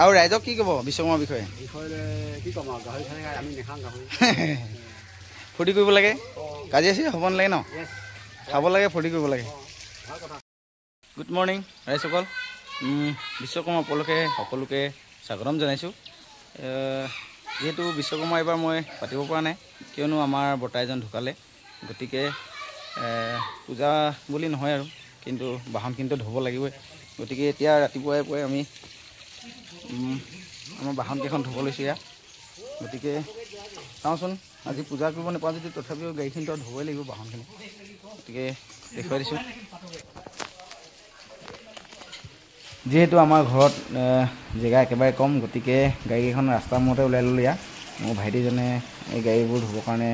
আৰু ৰাইজক কি ক'ব বিশ্বকৰ্মাৰ বিষয়ে? কি ক'ম আৰু গাহৰি খালে আমি নেখাওঁ গাহৰি। ফূৰ্তি কৰিব লাগে, কাজিয়া চাজিয়া হ'ব নালাগে ন? খাব লাগে, ফূৰ্তি কৰিব লাগে। Good morning ৰাইজসকল। বিশ্বকৰ্মা উপলক্ষে সকলোকে স্বাগতম জনাইছোঁ। যিহেতু বিশ্বকৰ্মা এইবাৰ মই পাতিব পৰা নাই, কিয়নো আমাৰ বৰ্তা এজন ঢুকালে। গতিকে পূজা বুলি নহয় আৰু, কিন্তু বাহনখিনিতো ধুব লাগিবই। গতিকে এতিয়া ৰাতিপুৱাই পুৱাই আমি আমাৰ বাহনকেইখন ধুব লৈছোঁ ইয়াত। গতিকে চাওঁচোন, আজি পূজা কৰিব নাপাওঁ যদি তথাপিও গাড়ীখিনিতো ধুবই লাগিব বাহনখিনি। গতিকে দেখুৱাই দিছোঁ। যিহেতু আমাৰ ঘৰত জেগা একেবাৰে কম, গতিকে গাড়ীকেইখন ৰাস্তাৰ মূৰতে ওলাই ল'লোঁ ইয়াত। মোৰ ভাইটিজনে এই গাড়ীবোৰ ধুবৰ কাৰণে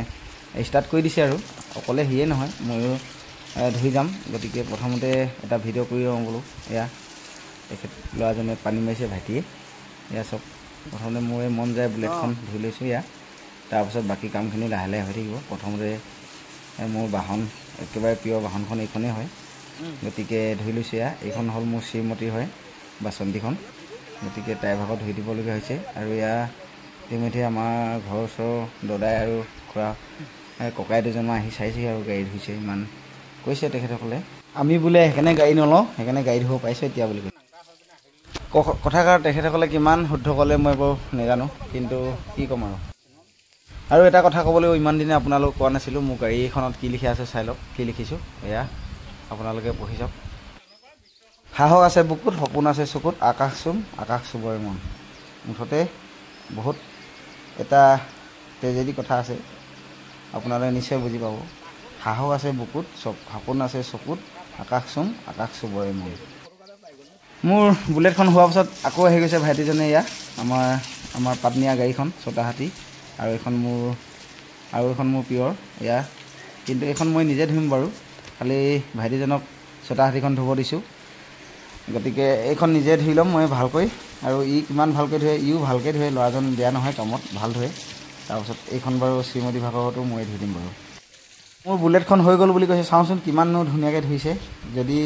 ষ্টাৰ্ট কৰি দিছে আৰু অকলে সিয়ে নহয়, ময়ো ধুই যাম। গতিকে প্ৰথমতে এটা ভিডিঅ' কৰি লওঁ বোলো। এয়া তেখেত ল'ৰাজনে পানী মাৰিছে, ভাইটিয়ে। এয়া চব প্ৰথমতে মোৰ মন যায় বুলেটখন ধুই লৈছোঁ ইয়াত। তাৰপিছত বাকী কামখিনি লাহে লাহে হৈ থাকিব। প্ৰথমতে মোৰ বাহন একেবাৰে প্ৰিয় বাহনখন এইখনেই হয়, গতিকে ধুই লৈছোঁ এয়া। এইখন হ'ল মোৰ শ্ৰীমতী হয় বাচন্তীখন, গতিকে তাইৰ ভাগত ধুই দিবলগীয়া হৈছে। আৰু এয়া ইতিমধ্যে আমাৰ ঘৰৰ ওচৰৰ দদাই আৰু খুৰা ককাই দুজনমান আহি চাইছেহি আৰু গাড়ী ধুইছে। ইমান কৈছে তেখেতসকলে, আমি বোলে সেইকাৰণে গাড়ী নলওঁ, সেইকাৰণে গাড়ী ধুব পাৰিছোঁ এতিয়া বুলি কৈছে। কথাষাৰ তেখেতসকলে কিমান শুদ্ধ ক'লে মই বাৰু নাজানো, কিন্তু কি ক'ম আৰু এটা কথা ক'বলৈ ইমান দিনে আপোনালোক কোৱা নাছিলোঁ। মোৰ গাড়ীখনত কি লিখা আছে চাই লওক, কি লিখিছোঁ এয়া আপোনালোকে পঢ়ি চাওক। সাহস আছে বুকুত, সপোন আছে চকুত, আকাশ চুম আকাশ চুবই মন। মুঠতে বহুত এটা ট্ৰেজেডি কথা আছে, আপোনালোকে নিশ্চয় বুজি পাব। সাহস আছে বুকুত, সপোন আছে চকুত, আকাশ চুম আকাশ চুবই মন। মোৰ বুলেটখন হোৱাৰ পাছত আকৌ আহি গৈছে ভাইটিজনে। এয়া আমাৰ পাটনীয়া গাড়ীখন ছটা হাতী, আৰু এইখন মোৰ পিয়ৰ এয়া। কিন্তু এইখন মই নিজে ধুম বাৰু, খালি ভাইটিজনক ছটা হাতীখন ধুব দিছোঁ। গতিকে এইখন নিজে ধুই ল'ম মই ভালকৈ। আৰু ই কিমান ভালকৈ ধুৱে, ইও ভালকৈ ধুৱে, ল'ৰাজন বেয়া নহয় কামত, ভাল ধুৱে। তাৰপাছত এইখন বাৰু শ্ৰীমতী ভাগতো মই ধুই দিম বাৰু। মোৰ বুলেটখন হৈ গ'ল বুলি কৈছে, চাওঁচোন কিমাননো ধুনীয়াকৈ ধুইছে। যদি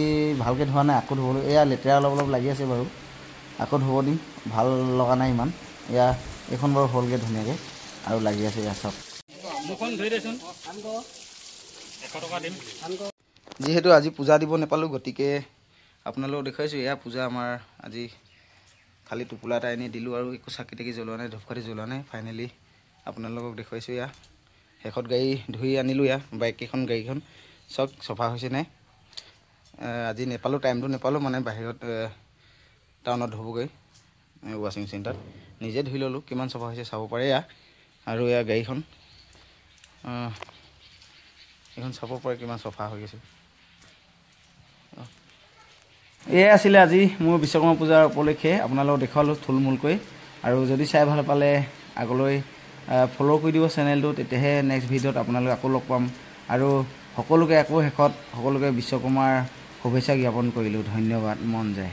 ভালকৈ ধোৱা নাই আকৌ ধুবলৈ, এয়া লেতেৰা অলপ অলপ লাগি আছে বাৰু, আকৌ ধুব দিম। ভাল লগা নাই ইমান। এয়া এইখন বাৰু হ'লগৈ ধুনীয়াকৈ, আৰু লাগি আছে এয়া চব। যিহেতু আজি পূজা দিব নাপালোঁ, গতিকে আপোনালোকক দেখুৱাইছোঁ। এয়া পূজা আমাৰ আজি খালি টোপোলা এটা এনেই দিলোঁ, আৰু একো চাকি তাকি জ্বলোৱা নাই, ধূপকাঠি জ্বলোৱা নাই। ফাইনেলি আপোনালোকক দেখুৱাইছোঁ। এয়া শেষত গাড়ী ধুই আনিলোঁ। এয়া বাইককেইখন, গাড়ীখন চব চফা হৈছে নাই। আজি নেপালোঁ, টাইমটো নেপালোঁ, মানে বাহিৰত টাউনত ধুবগৈ ৱাশ্বিং চেণ্টাৰত। নিজে ধুই ল'লোঁ, কিমান চফা হৈছে চাব পাৰে এয়া। আৰু এয়া গাড়ীখন, এইখন চাব পাৰে কিমান চফা হৈ গৈছে। এয়াই আছিলে আজি মোৰ বিশ্বকৰ্মা পূজাৰ উপলক্ষে আপোনালোকক দেখুৱালোঁ থুলমূলকৈ। আৰু যদি চাই ভাল পালে আগলৈ ফ'ল' কৰি দিব চেনেলটো, তেতিয়াহে নেক্সট ভিডিঅ'ত আপোনালোকে আকৌ লগ পাম। আৰু সকলোকে আকৌ শেষত সকলোকে বিশ্বকৰ্মাৰ শুভেচ্ছা জ্ঞাপন কৰিলোঁ। ধন্যবাদ, মন যায়।